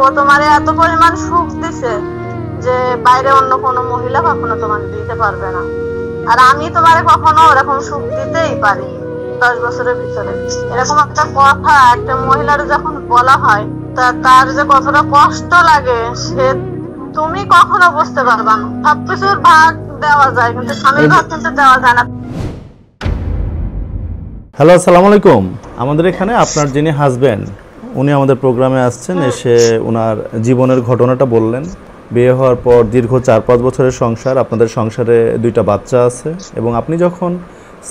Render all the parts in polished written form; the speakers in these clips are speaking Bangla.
ও তোমারে এত পরিমাণ সুখ দিছে যে বাইরে অন্য কোনো মহিলা কখনো তোমাকে দিতে পারবে না। আর আমি তোমারে কখনো ওরকম সুখ দিতেই পারি 10 বছরের ভিতরে। এরকম একটা কথা একটা মহিলার যখন বলা হয় তার যে কতটা কষ্ট লাগে সে তুমি কখনো বুঝতে পারবা না। সবকিছুর ভাগ দেওয়া যায় কিন্তু স্বামীর ভাগ কিন্তু দেওয়া যায় না। হ্যালো, আসসালামু আলাইকুম। আমাদের এখানে আপনার যিনি হাজবেন্ড উনি আমাদের প্রোগ্রামে আসছেন, এসে ওনার জীবনের ঘটনাটা বললেন। বিয়ে হওয়ার পর দীর্ঘ 4-5 বছরের সংসার, আপনাদের সংসারে 2টা বাচ্চা আছে এবং আপনি যখন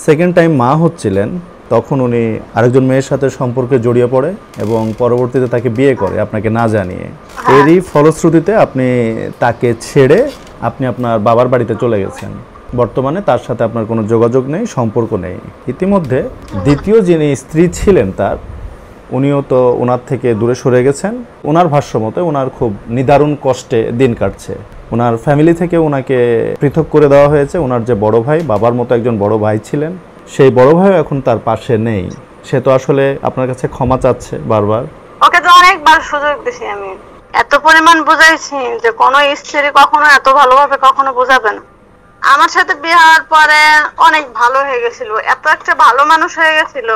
সেকেন্ড টাইম মা হচ্ছিলেন তখন উনি আরেকজন মেয়ের সাথে সম্পর্কে জড়িয়ে পড়ে এবং পরবর্তীতে তাকে বিয়ে করে আপনাকে না জানিয়ে। এরই ফলশ্রুতিতে আপনি তাকে ছেড়ে আপনি আপনার বাবার বাড়িতে চলে গেছেন। বর্তমানে তার সাথে আপনার কোনো যোগাযোগ নেই, সম্পর্ক নেই। ইতিমধ্যে দ্বিতীয় যিনি স্ত্রী ছিলেন তার, উনিও তো ওনার থেকে দূরে সরে গেছেন। ওনার ভাষ্য মতে ওনার খুব নিদারুণ কষ্টে দিন কাটছে। ওনার ফ্যামিলি থেকে ওনাকে পৃথক করে দেওয়া হয়েছে। ওনার যে বড় ভাই, বাবার মতো একজন বড় ভাই ছিলেন, সেই বড় ভাইও এখন তার পাশে নেই। সে তো আসলে আপনার কাছে ক্ষমা চাচ্ছে বারবার। ওকে তো অনেকবার সুযোগ দিছি, আমি এত পরিমাণ বুঝাইছি যে কোনো স্ত্রী কখনো এত ভালোভাবে কখনো বোঝাবে না। আমার সাথে বিয়ে হওয়ার পরে অনেক ভালো হয়ে গেছিল, এত একটা ভালো মানুষ হয়ে গেছিল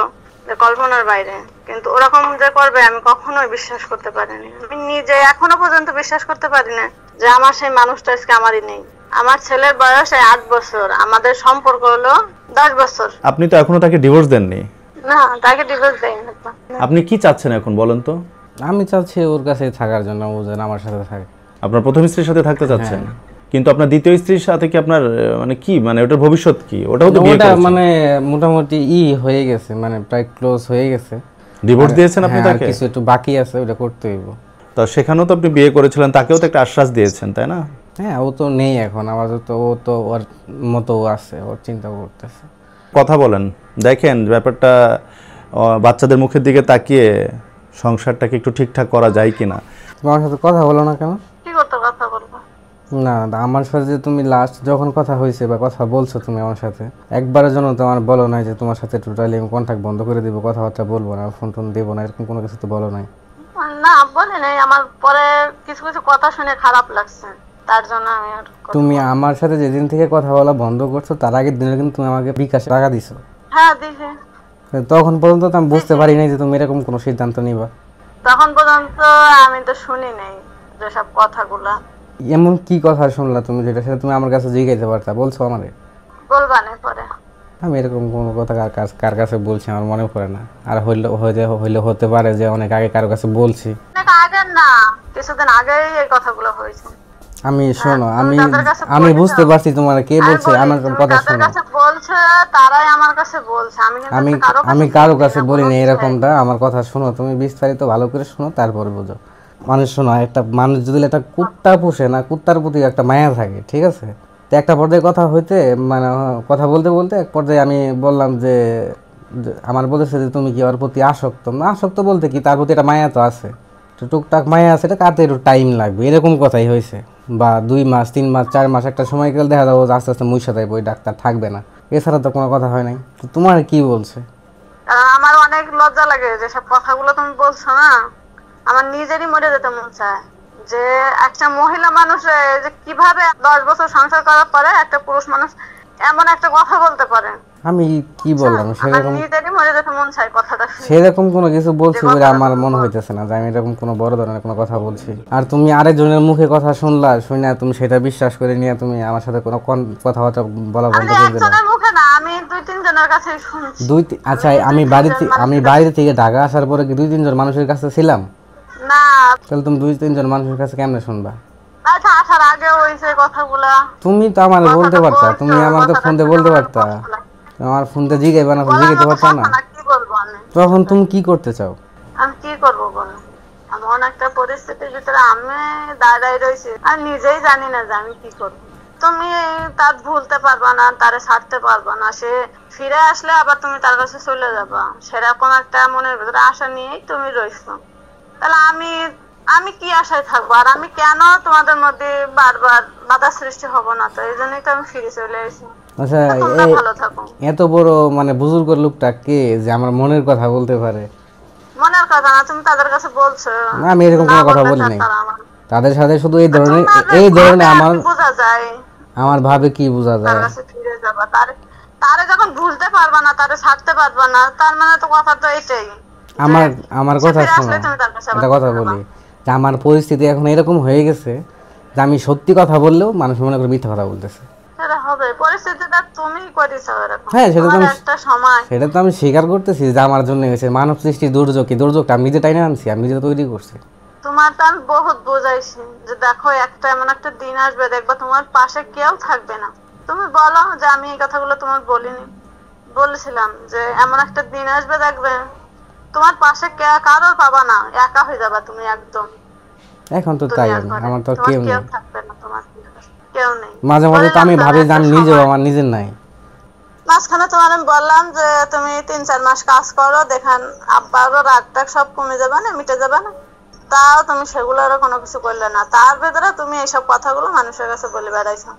যে কল্পনার বাইরে। কিন্তু ওরকম যে করবে আমি কখনোই বিশ্বাস করতে পারিনি। আমি নিজে এখনো পর্যন্ত বিশ্বাস করতে পারি না যে আমার সেই মানুষটা আজকে আমারই নেই। আমার ছেলের বয়স 8 বছর, আমাদের সম্পর্ক হলো 10 বছর। আপনি তো এখনো তাকে ডিভোর্স দেননি? না, তাকে ডিভোর্স দেয়নি। আপনি কি চাচ্ছেন এখন বলেন তো? আমি চাচ্ছি ওর কাছে থাকার জন্য, ও যেন আমার সাথে থাকে। আপনার প্রথম স্ত্রীর সাথে থাকতে চাচ্ছেন, কিন্তু আপনার দ্বিতীয় স্ত্রীর সাথে কি আপনার মানে ওটার ভবিষ্যৎ কি? ওটাও তো বিয়ে করেছেন। মানে মোটামুটি হয়ে গেছে, মানে প্রায় ক্লোজ হয়ে গেছে। ডিভোর্স দিয়েছেন আপনি তাকে? কিছু একটু বাকি আছে, ওটা করতে হইব। তো সেখানেও তো আপনি বিয়ে করেছিলেন, তাকেও তো একটা আশ্বাস দিয়েছেন, তাই না? হ্যাঁ, ও তো নেই এখন আপাতত, ও তো ওর মতো আছে, ওর চিন্তা করতেছে। কথা বলেন, দেখেন ব্যাপারটা বাচ্চাদের মুখের দিকে তাকিয়ে সংসারটাকে একটু ঠিকঠাক করা যায় কিনা। তোমার সাথে কথা বলো না কেন? কি করতে কথা বলবো? না, আমার সাথে যে তুমি লাস্ট যখন কথা হয়েছে বা কথা বলছো তুমি আমার সাথে, একবারের জন্য তো আমার বলো নাই যে তোমার সাথে টোটালি আমি কন্ট্যাক্ট বন্ধ করে দিব, কথাবার্তা বলবো না, ফোন টোন দেবো না, এরকম কোনো কিছু তো বলো নাই। না, বলি নাই। আমার পরে কিছু কিছু কথা শুনে খারাপ লাগছে, তার জন্য আমি আর তুমি আমার সাথে যেদিন থেকে কথা বলা বন্ধ করছো তার আগের দিনে কিন্তু তুমি আমাকে বিকাশে টাকা দিছো। হ্যাঁ, দিছি। তখন পর্যন্ত তো আমি বুঝতে পারি নাই যে তুমি এরকম কোনো সিদ্ধান্ত নিবা। তখন পর্যন্ত আমি তো শুনি নাই যেসব কথাগুলা। এমন কি কথা শুনলা তুমি যেটা সেটা তুমি আমার কাছে জিজ্ঞাসা পারতা? বলছো আমারে? বলবা না পরে। আমি এরকম কোনো কথা কার কাছে বলছি আমার মনে পড়ে না। আর হইলে হতে পারে যে অনেক আগে কারো কাছে বলছি। অনেক আগে না, কিছুদিন আগেই এই কথাগুলো হয়েছে। আমি শোনো, আমি বুঝতে পারছি তোমার কে বলছে, আমার কথা শোনো। বলছে তারাই আমার কাছে বলছে, আমি কারো কাছে বলিনি এরকমটা। আমার কথা শোনো, তুমি বিস্তারিত ভালো করে শোনো, তারপরে বুঝো। মানুষ শোনো, একটা মানুষ যদি একটা কুত্তা পোষে না, কুত্তার প্রতি একটা মায়া থাকে, ঠিক আছে? তো একটা পর্যায়ে কথা হইতে মানে কথা বলতে বলতে এক পর্যায়ে আমি বললাম যে আমার বলেছে যে তুমি কি ওর প্রতি আসক্ত? না, আসক্ত বলতে কি, তার প্রতি একটা মায়া তো আছে, টুকটাক মায়া আছে, এটা কাটতে একটু টাইম লাগবে, এরকম কথাই হয়েছে। বা 2 মাস 3 মাস 4 মাস একটা সময় গেলে দেখা যাবো আস্তে আস্তে মুই সাথে ওই ডাক্তার থাকবে না। এছাড়া তো কোনো কথা হয় নাই। তো তোমার কি বলছে? আমার অনেক লজ্জা লাগে যেসব কথাগুলো তুমি বলছো না, আমার নিজেরই মরে যেতে মন চায় যে একটা মহিলা মানুষ যে কিভাবে 10 বছর সংসার করার পরে একটা পুরুষ মানুষ এমন একটা কথা বলতে পারে। আমি কি বললাম সেরকম কোনো কিছু বলছি বলে আমার মনে হইতেছে না যে আমি এরকম কোনো বড় ধরনের কোনো কথা বলছি। আর তুমি আরেকজনের মুখে কথা শুনলা, শুনে তুমি সেটা বিশ্বাস করে নিয়ে তুমি আমার সাথে কোনো কথাবার্তা বলা বন্ধ করে দিলে। আমি 2-3 জনের কাছে শুনছি। আচ্ছা, আমি বাড়ি থেকে ঢাকা আসার পরে কি 2-3 জন মানুষের কাছে ছিলাম? না, তাহলে তুমি 2-3 জন মানুষের কাছে কেমনে শুনবা? আচ্ছা, আসার আগে হইছে কথাগুলা। তুমি তো আমার বলতে পারতা, তুমি আমার তো ফোন দিয়ে বলতে পারতা। আমার ফোনতে জিগাইবা না, জিগাইতে পারতা না? তখন তুমি কি করতে চাও? আমি কি করব বলো? এমন একটা পরিস্থিতির ভিতরে আমি দাঁড়াই রয়েছি, আমি নিজেই জানি না যে আমি কি করব। তুমি তার ভুলতে পারবা না, তারে ছাড়তে পারবা না। সে ফিরে আসলে আবার তুমি তার কাছে চলে যাবা, সেরকম একটা মনের ভিতরে আশা নিয়েই তুমি রয়েছো। তাহলে আমি কি আশায় থাকবো? আর আমি কেন তোমাদের মধ্যে বারবার বাধা সৃষ্টি হব না? তো এই জন্যই তো আমি ফিরে চলে এসেছি। আচ্ছা, এত বড় মানে বুজুর্গ লোকটা কে যে আমার মনের কথা বলতে পারে? মনের কথা না, তুমি তাদের কাছে বলছো। না আমি এরকম কোনো কথা বলি নাই তাদের সাথে, শুধু এই ধরনের বোঝা যায় আমার ভাবে কি বোঝা তার যায়। কাছে ফিরে যাবা, তারে যখন বুঝতে পারবা না, তারে ছাড়তে পারবা না, তার মানে তো কথা তো এটাই। আমার কথা শোনো, একটা কথা বলি, যে আমার পরিস্থিতি এখন এরকম হয়ে গেছে যে আমি সত্যি কথা বললেও মানুষ মনে করে মিথ্যা কথা বলতেছে। সেটা হবে, পরিস্থিতিটা তুমি করেছো এরকম। হ্যাঁ একটা সময় সেটা তো আমি স্বীকার করতেছি যে আমার জন্য হয়েছে মানব সৃষ্টি দুর্যোগ, কি দুর্যোগটা আমি নিজে টাইনে আনছি, আমি নিজে তৈরি করছি। তোমার তো আমি বহুত বোঝাইছি যে দেখো একটা এমন একটা দিন আসবে, দেখবা তোমার পাশে কেউ থাকবে না। তুমি বলো যে আমি এই কথাগুলো তোমার বলিনি, বলেছিলাম যে এমন একটা দিন আসবে দেখবে তোমার পাশে কারো পাবা না, একা হয়ে যাবা তুমি একদম। এখন তো তাই, আমার তো কেউ নেই, থাকবে না, তোমার কেউ নেই। মাঝে মাঝে তো আমি ভাবি যে আমি নিজেও আমার নিজের নাই। মাঝখানে তোমার আমি বললাম যে তুমি 3-4 মাস কাজ করো, দেখেন আব্বারও রাগটা সব কমে যাবে না, মিটে যাবে না। তাও তুমি সেগুলোরও কোনো কিছু করলে না, তার ভেতরে তুমি এইসব কথাগুলো মানুষের কাছে বলে বেড়াইছো।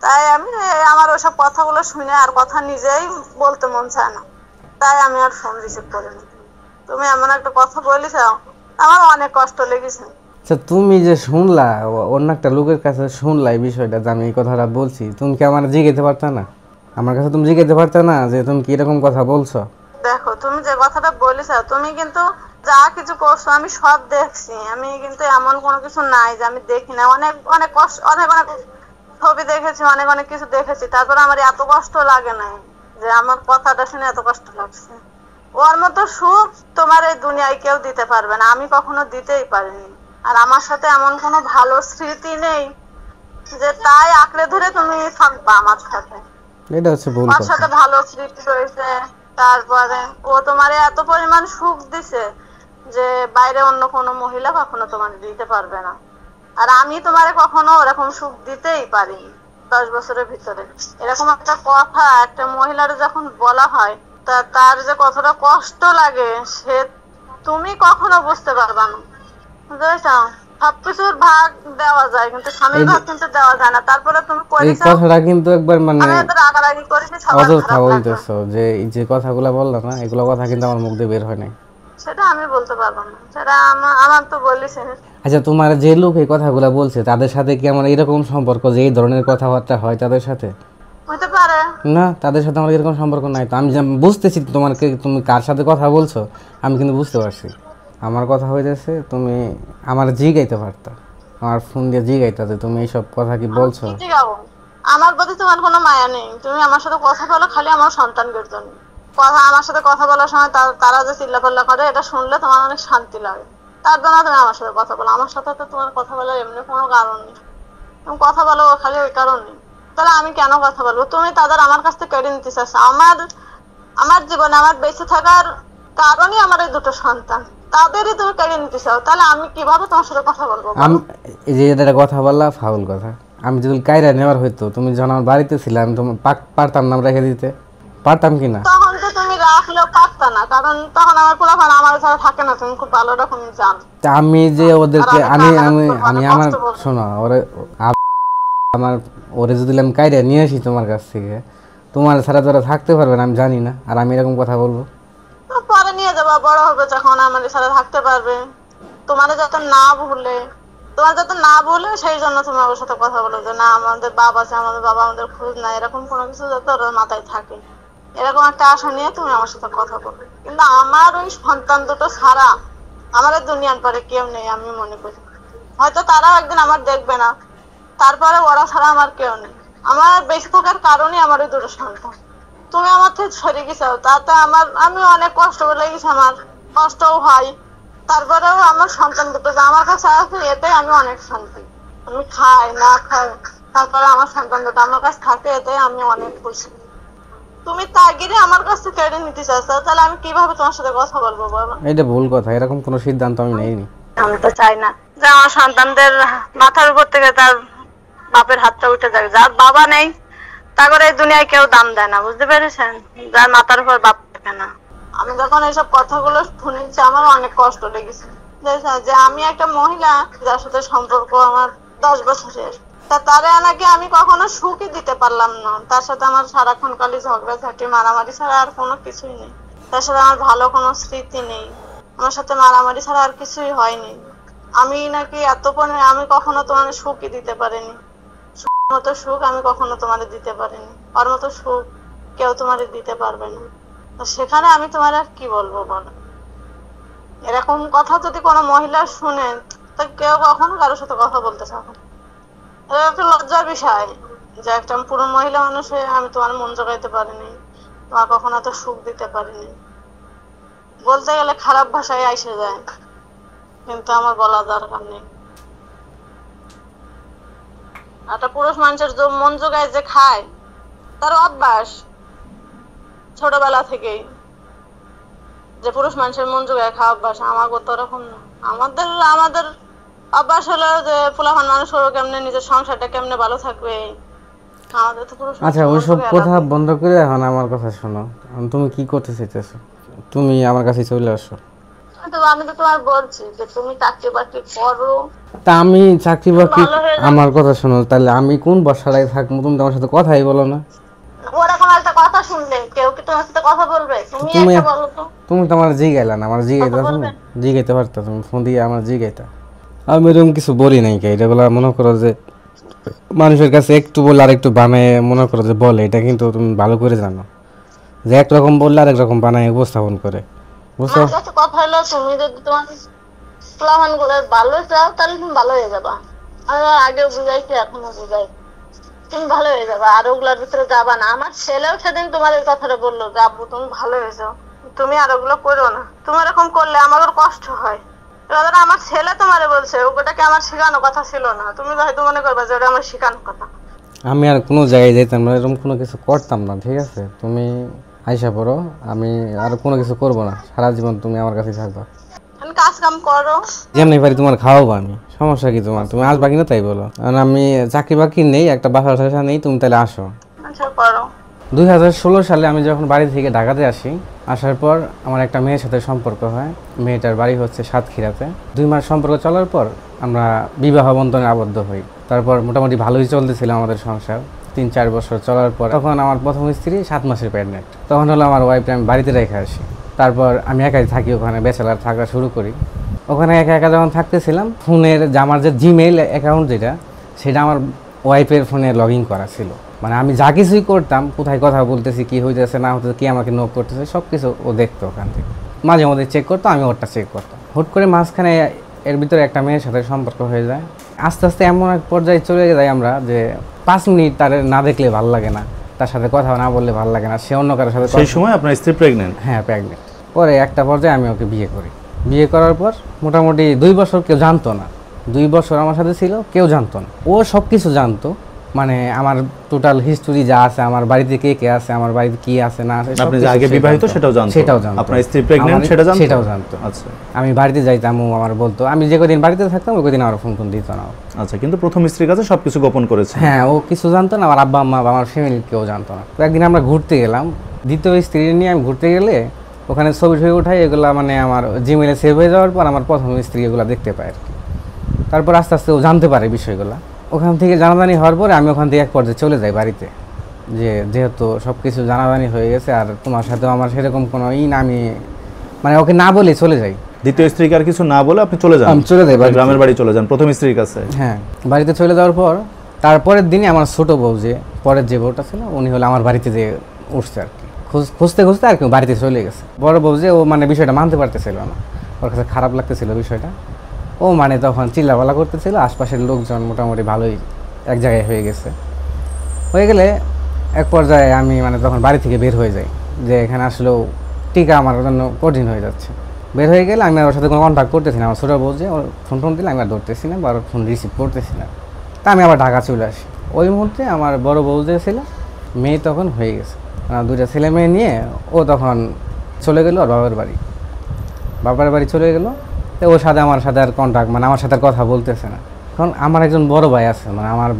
তাই আমি আমার ওইসব কথাগুলো শুনে আর কথা নিজেই বলতে মন চায় না, তাই আমি আর ফোন রিসিভ করিনি। তুমি এমন একটা কথা বলেছ, আমার অনেক কষ্ট লেগেছে। আচ্ছা তুমি যে শুনলা, অন্য একটা লোকের কাছে শুনলা এই বিষয়টা যে আমি এই কথাটা বলছি, তুমি কি আমার জিজ্ঞাসা পারতা না? আমার কাছে তুমি জিজ্ঞাসা পারতা না যে তুমি কি এরকম কথা বলছো? দেখো তুমি যে কথাটা বলেছ, তুমি কিন্তু যা কিছু করছো আমি সব দেখছি। আমি কিন্তু এমন কোনো কিছু নাই যে আমি দেখি না। অনেক অনেক কষ্ট, অনেক অনেক ছবি দেখেছি, অনেক অনেক কিছু দেখেছি, তারপরে আমার এত কষ্ট লাগে নাই যে আমার কথাটা শুনে এত কষ্ট লাগছে। ওর মতো সুখ তোমার এই দুনিয়ায় কেউ দিতে পারবে না, আমি কখনো দিতেই পারিনি। আর আমার সাথে এমন কোনো ভালো স্মৃতি নেই যে তাই আঁকড়ে ধরে তুমি থাকবা আমার সাথে। এটা হচ্ছে ভুল ওর কথা। সাথে ভালো স্মৃতি রয়েছে, তারপরে ও তোমারে এত পরিমাণ সুখ দিছে যে বাইরে অন্য কোনো মহিলা কখনো তোমার দিতে পারবে না। আর আমি তোমারে কখনো ওরকম সুখ দিতেই পারিনি 10 বছরের ভিতরে। এরকম একটা কথা একটা মহিলার যখন বলা হয়, তার যে কতটা কষ্ট লাগে সে তুমি কখনো বুঝতে পারবা না। বুঝতে সবকিছুর ভাগ দেওয়া যায় কিন্তু স্বামীর ভাগ কিন্তু দেওয়া যায় না। তারপরে তুমি এই কথাটা কিন্তু একবার মানে আমি এত রাগারাগি করেছি, সবার অযথা খারাপ লাগবে। বলতেছো যে এই যে কথাগুলো বললাম না, এগুলো কথা কিন্তু আমার মুখ দিয়ে বের হয় নাই। সেটা আমি বলতে পারবো না, সেটা আমার তো বলিস। আচ্ছা তোমার যে লোক এই কথাগুলো বলছে তাদের সাথে কি আমার এরকম সম্পর্ক যে এই ধরনের কথাবার্তা হয় তাদের সাথে? হতে পারে না, তাদের সাথে আমার এরকম সম্পর্ক নাই। তো আমি বুঝতেছি তোমাকে, তুমি কার সাথে কথা বলছো আমি কিন্তু বুঝতে পারছি। আমার কথা হইতেছে তুমি আমার জিগাইতে পারতা, আমার ফোন দিয়ে জিগাইতা যে তুমি এইসব কথা কি বলছো। আমার প্রতি তোমার কোনো মায়া নেই, তুমি আমার সাথে কথা বলো খালি আমার সন্তানদের জন্য। আমার সাথে কথা বলার সময় তারা যে চিল্লাপাল্লা করে এটা শুনলে তোমার অনেক শান্তি লাগে, তার জন্য তুমি আমার সাথে কথা বলো। আমার সাথে তো তোমার কথা বলার এমনি কোনো কারণ নেই, তুমি কথা বলো খালি ওই কারণে। তাহলে আমি কেন কথা বলবো? তুমি তাদের আমার কাছ থেকে কেড়ে নিতে চাচ্ছ। আমার জীবনে আমার বেঁচে থাকার কারণই আমার এই দুটো সন্তান, তাদেরই তুমি কেড়ে নিতে চাও, তাহলে আমি কিভাবে তোমার সাথে কথা বলবো? আমি এই যে এটা কথা বললা ফাউল কথা। আমি যদি কায়রা নেওয়ার হইতো, তুমি যখন আমার বাড়িতে ছিলে আমি তোমার পারতাম নাম রেখে দিতে, পারতাম কি না? তখন তো তুমি রাখলেও পারতা না, কারণ তখন আমার পোলাপান আমার ছাড়া থাকে না, তুমি খুব ভালো রকম জানো। আমি যে ওদেরকে আমি আমি আমি আমার শোনো, আমার ওরে যদি আমি কায়রা নিয়ে আসি তোমার কাছ থেকে, তোমার ছাড়া তোরা থাকতে পারবে না আমি জানি না, আর আমি এরকম কথা বলবো? পরে নিয়ে যাবা, বড় হবে যখন আমাদের সাথে থাকতে পারবে। তোমার যাতে না ভুলে সেই জন্য তুমি ওর সাথে কথা বলো যে না আমাদের বাবা আছে, আমাদের বাবা আমাদের খোঁজ নাই, এরকম কোনো কিছু যাতে ওর মাথায় থাকে, এরকম একটা আশা নিয়ে তুমি আমার সাথে কথা বলো। কিন্তু আমার ওই সন্তান দুটো ছাড়া আমার দুনিয়ার পরে কেউ নেই আমি মনে করি। হয়তো তারাও একদিন আমার দেখবে না, তারপরে ওরা ছাড়া আমার কেউ নেই। আমার বেঁচে থাকার কারণই আমার ওই দুটো সন্তান। তুমি আমার থেকে সরে গেছো, তাতে আমি অনেক কষ্ট লেগেছে, আমার কষ্টও হয়। তারপরেও আমার সন্তান দুটো আমার কাছে আছে, এটাই আমি অনেক শান্তি। আমি খাই না খাই, তারপরে আমার সন্তান দুটো আমার কাছে থাকে, এটাই আমি অনেক খুশি। তুমি তাগিরে আমার কাছ থেকে কেড়ে নিতে চাচ্ছ, তাহলে আমি কিভাবে তোমার সাথে কথা বলবো বাবা? এটা ভুল কথা, এরকম কোনো সিদ্ধান্ত আমি নেইনি। আমি তো চাই না যে আমার সন্তানদের মাথার উপর থেকে তার বাপের হাতটা উঠে যাবে। যার বাবা নেই তারপরে এই দুনিয়ায় কেউ দাম দেয় না, বুঝতে পেরেছেন? যার মাথার উপর বাপ থাকে না। আমি যখন এইসব কথাগুলো শুনেছি আমার অনেক কষ্ট লেগেছে যে আমি একটা মহিলা যার সাথে সম্পর্ক আমার 10 বছরের, তারে নাকি আমি কখনো সুখই দিতে পারলাম না। তার সাথে আমার সারাক্ষণ কালি ঝগড়াঝাটি মারামারি ছাড়া আর কোনো কিছুই নেই। তার সাথে আমার ভালো কোনো স্মৃতি নেই। আমার সাথে মারামারি ছাড়া আর কিছুই হয়নি। আমি নাকি আমি কখনো তোমার সুখই দিতে পারিনি, মতো সুখ আমি কখনো তোমার দিতে পারিনি, ওর মতো সুখ কেউ তোমার দিতে পারবে না। তো সেখানে আমি তোমার আর কি বলবো বলো? এরকম কথা যদি কোনো মহিলা শুনে, তো কেউ কখনো কারোর সাথে কথা বলতে চাবে না। এটা একটা লজ্জার বিষয় যে একটা পুরো মহিলা মানুষ হয়ে আমি তোমার মন জোগাইতে পারিনি, তোমার কখনো এত সুখ দিতে পারিনি। বলতে গেলে খারাপ ভাষায় আইসে যায়, কিন্তু আমার বলা দরকার নেই। একটা পুরুষ মানুষের মন জোগায় যে খায়, তার অভ্যাস ছোটবেলা থেকেই যে পুরুষ মানুষের মন জোগায় খাওয়া অভ্যাস। আমাকে তো ওরকম না। আমাদের অভ্যাস হলো যে পোলাপান মানুষ হলো কেমনে, নিজের সংসারটা কেমনে ভালো থাকবে। আমাদের তো পুরুষ। আচ্ছা, ওইসব কথা বন্ধ করে এখন আমার কথা শোনো। তুমি কি করতে চাইতেছো? তুমি আমার কাছে চলে আসো। আমি তো তোমার বলছি যে তুমি চাকরি বাকরি করো। তা আমি চাকরি বাকরি, আমার কথা শোনো, তাহলে আমি কোন বর্ষায় থাকবো? তুমি তো আমার সাথে কথাই বলো না। ওরকম একটা কথা শুনলে কেউ কি তোমার সাথে কথা বলবে? তুমি একটা বলো তো। তুমি তো আমার জিগাইলা না, আমার জিগাইতে পারতো, তুমি ফোন দিয়ে আমার জিগাইতা। আমি এরকম কিছু বলি নাই কে, এটা বলা মনে করো যে মানুষের কাছে একটু বলে আর একটু বানায় মনে করো যে বলে, এটা কিন্তু তুমি ভালো করে জানো যে একরকম বললে আরেক রকম বানায় উপস্থাপন করে, বুঝছো? কথা হলো তুমি যদি তোমার প্লান গুলো ভালো চাও তাহলে তুমি ভালো হয়ে যাবা। আমি আগেও বুঝাইছি, এখনো বুঝাই, তুমি ভালো হয়ে যাবা। আর ওগুলোর ভিতরে যাবা না। আমার ছেলেও সেদিন তোমার এই কথাটা বললো যে আব্বু তুমি ভালো হয়ে যাও, তুমি আর ওগুলো করো না। তুমি এরকম করলে আমার কষ্ট হয়। এবার আমার ছেলে তোমারে বলছে, ওটাকে আমার শেখানো কথা ছিল না। তুমি হয়তো মনে করবা যে ওটা আমার শেখানো কথা। আমি আর কোনো জায়গায় যেতাম না, এরকম কোনো কিছু করতাম না, ঠিক আছে? তুমি আইসা পড়ো, আমি আর কোনো কিছু করবো না। সারা জীবন তুমি আমার কাছে থাকবা, কাজ কাম করো, যেমনি পারি তোমার খাওয়াবো আমি। সমস্যা কি তোমার? তুমি আসবা কিনা তাই বলো। কারণ আমি চাকরি বাকরি নেই, একটা বাসা নেই, তুমি তাহলে আসো। আচ্ছা করো। 2016 সালে আমি যখন বাড়ি থেকে ঢাকাতে আসি, আসার পর আমার একটা মেয়ের সাথে সম্পর্ক হয়। মেয়েটার বাড়ি হচ্ছে সাতক্ষীরাতে। 2 মাস সম্পর্ক চলার পর আমরা বিবাহ বন্ধনে আবদ্ধ হই। তারপর মোটামুটি ভালোই চলতেছিল আমাদের সংসার। 3-4 বছর চলার পর তখন আমার প্রথম স্ত্রী 7 মাসের প্রেগনেন্ট। তখন হলো আমার ওয়াইফকে আমি বাড়িতে রেখে আসি। তারপর আমি একাই থাকি ওখানে, ব্যাচেলার থাকা শুরু করি। ওখানে একা একা যখন থাকতেছিলাম, ফোনের যে আমার যে জিমেইল অ্যাকাউন্ট যেটা, সেটা আমার ওয়াইফের ফোনে লগ ইন করা ছিল। মানে আমি যা কিছুই করতাম, কোথায় কথা বলতেছি, কি হইতেছে না হইতেছে, কি আমাকে নোক করতেছে, সব কিছু ও দেখতো ওখান থেকে। মাঝে মধ্যে চেক করতো, আমি ওরটা চেক করতাম। হুট করে মাঝখানে এর ভিতরে একটা মেয়ের সাথে সম্পর্ক হয়ে যায়। আস্তে আস্তে এমন এক পর্যায়ে চলে যাই আমরা যে 5 মিনিট তার না দেখলে ভালো লাগে না, তার সাথে কথা না বললে ভালো লাগে না, সে অন্য কারোর সাথে। সেই সময় আপনার স্ত্রী প্রেগনেন্ট? হ্যাঁ, প্রেগনেন্ট। পরে একটা পর্যায়ে আমি ওকে বিয়ে করি। বিয়ে করার পর মোটামুটি 2 বছর কেউ জানতো না। 2 বছর আমার সাথে ছিল, কেউ জানতো না। ও সব কিছু জানতো, মানে আমার টোটাল হিস্টোরি যা আছে, আমার বাড়িতে কে কে আছে, আমার বাড়িতে কি আছে না আছে, আপনি যে আগে বিবাহিত সেটাও জানতো? আপনার স্ত্রী প্রেগন্যান্ট সেটাও জানতো। আচ্ছা, আমি বাড়িতে যাইতাম, ও আমার বলতো। আমি যে কদিন বাড়িতে থাকতাম ওই কদিন আমার ফোন দিত না। আচ্ছা, কিন্তু প্রথম স্ত্রীর কাছে সবকিছু গোপন করেছে? হ্যাঁ, ও কিছু জানতো না, আমার আব্বা আম্মা বা আমার ফ্যামিলি কেউ জানতো না। তো একদিন আমরা ঘুরতে গেলাম, দ্বিতীয় স্ত্রী নিয়ে আমি ঘুরতে গেলে ওখানে ছবি উঠাই, এগুলা মানে আমার জিমেইলে সেভ হয়ে যাওয়ার পর আমার প্রথম স্ত্রী এগুলো দেখতে পায় আর কি। তারপর আস্তে আস্তে ও জানতে পারে বিষয়গুলো। ওখান থেকে জানাজানি হওয়ার পরে আমি ওখান থেকে এক পর্যায়ে চলে যাই বাড়িতে, যেহেতু সব কিছু জানাজানি হয়ে গেছে আর তোমার সাথেও আমার সেরকম কোনো না, আমি মানে ওকে না বলে চলে যাই। দ্বিতীয় স্ত্রীকে আর কিছু না বলে আপনি চলে যান? আমি চলে যাই, গ্রামের বাড়ি চলে যান প্রথম স্ত্রীর কাছে? হ্যাঁ, বাড়িতে চলে যাওয়ার পর তারপরের দিনই আমার ছোট বউ, যে পরের যে বউটা ছিল, উনি হলো আমার বাড়িতে যে উঠছে আর কি, খুঁজতে খুঁজতে আর কি বাড়িতে চলে গেছে। বড় বউ যে, ও মানে বিষয়টা মানতে পারতেছিল না, ওর কাছে খারাপ লাগতেছিল বিষয়টা। ও মানে তখন চিল্লাপালা করতেছিল, আশপাশের লোকজন মোটামুটি ভালোই এক জায়গায় হয়ে গেছে। হয়ে গেলে এক পর্যায়ে আমি মানে তখন বাড়ি থেকে বের হয়ে যাই, যে এখানে আসলেও টিকা আমার জন্য কঠিন হয়ে যাচ্ছে। বের হয়ে গেলে আমি ওর সাথে কোনো কন্ট্যাক্ট করতেছি না। আমার ছোটো বউ যে, ওর ফোন দিলে আমি আর ধরতেছি না বা ওর ফোন রিসিভ করতেছি না। তা আমি আবার ঢাকা চলে আসি। ওই মুহূর্তে আমার বড় বউ যে ছিল, মেয়ে তখন হয়ে গেছে, 2টা ছেলে মেয়ে নিয়ে ও তখন চলে গেল ওর বাবার বাড়ি চলে গেলো। তো ওর সাথে আমার সাথে আর কন্ট্যাক্ট, মানে আমার সাথে আর কথা বলতেছে না। কারণ আমার একজন বড় ভাই আছে, মানে আমার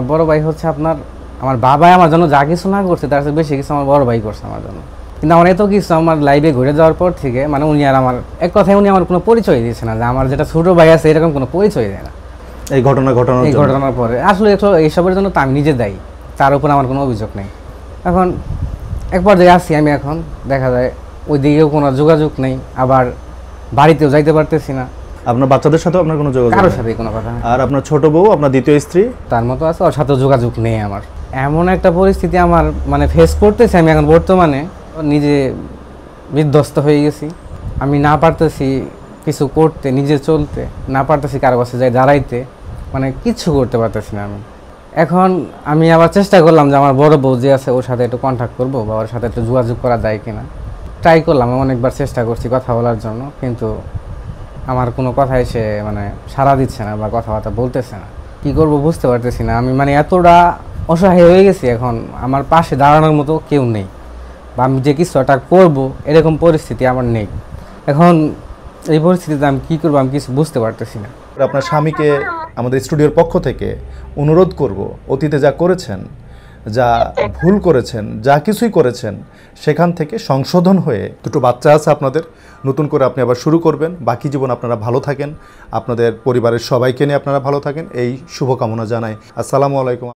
বড় ভাই হচ্ছে আপনার, আমার বাবাই আমার জন্য যা কিছু না করছে তার চেয়ে বেশি কিছু আমার বড় ভাই করছে আমার জন্য। কিন্তু আমার এত কিছু আমার লাইফে ঘুরে যাওয়ার পর থেকে, মানে উনি আর আমার এক কথায় উনি আমার কোনো পরিচয় দিয়েছে না, যে আমার যেটা ছোটো ভাই আছে এরকম কোনো পরিচয় দেয় না। এই ঘটনার পরে আসলে এইসবের জন্য তো আমি নিজে দায়ী, তার উপর আমার কোনো অভিযোগ নেই। এখন এক পর্যায়ে আসছি আমি, এখন দেখা যায় ওই দিকেও কোনো যোগাযোগ নেই। আবার বাড়িতেও যাইতে পারতেছি না, আপনার বাচ্চাদের সাথেও আপনার কোনো যোগাযোগ কারোর নেই? সাথে কোনো কথা নেই। আর আপনার ছোট বউ, আপনার দ্বিতীয় স্ত্রী? তার মতো আছে, ওর সাথে যোগাযোগ নেই আমার। এমন একটা পরিস্থিতি আমার মানে ফেস করতেছি আমি এখন বর্তমানে, নিজে বিধ্বস্ত হয়ে গেছি। আমি না পারতেছি কিছু করতে, নিজে চলতে, না পারতেছি কারো কাছে যাই দাঁড়াইতে, মানে কিচ্ছু করতে পারতেছি না আমি। এখন আমি আবার চেষ্টা করলাম যে আমার বড় বউ যে আছে ওর সাথে একটু কন্ট্যাক্ট করবো বা ওর সাথে একটু যোগাযোগ করা যায় কিনা, ট্রাই করলাম, অনেকবার চেষ্টা করছি কথা বলার জন্য, কিন্তু আমার কোনো কথাই সে মানে সাড়া দিচ্ছে না বা কথাবার্তা বলতেছে না। কী করবো বুঝতে পারতেছি না আমি, মানে এতটা অসহায় হয়ে গেছি এখন, আমার পাশে দাঁড়ানোর মতো কেউ নেই, বা আমি যে কিছু একটা করবো এরকম পরিস্থিতি আমার নেই। এখন এই পরিস্থিতিতে আমি কী করবো আমি কিছু বুঝতে পারতেছি না। আপনার স্বামীকে আমাদের স্টুডিওর পক্ষ থেকে অনুরোধ করব, অতীতে যা করেছেন, যা ভুল করেছেন, যা কিছুই করেছেন, সেখান থেকে সংশোধন হয়ে, দুটো বাচ্চা আছে আপনাদের, নতুন করে আপনি আবার শুরু করবেন। বাকি জীবন আপনারা ভালো থাকেন, আপনাদের পরিবারের সবাইকে নিয়ে আপনারা ভালো থাকেন, এই শুভকামনা জানাই। আসসালামু আলাইকুম।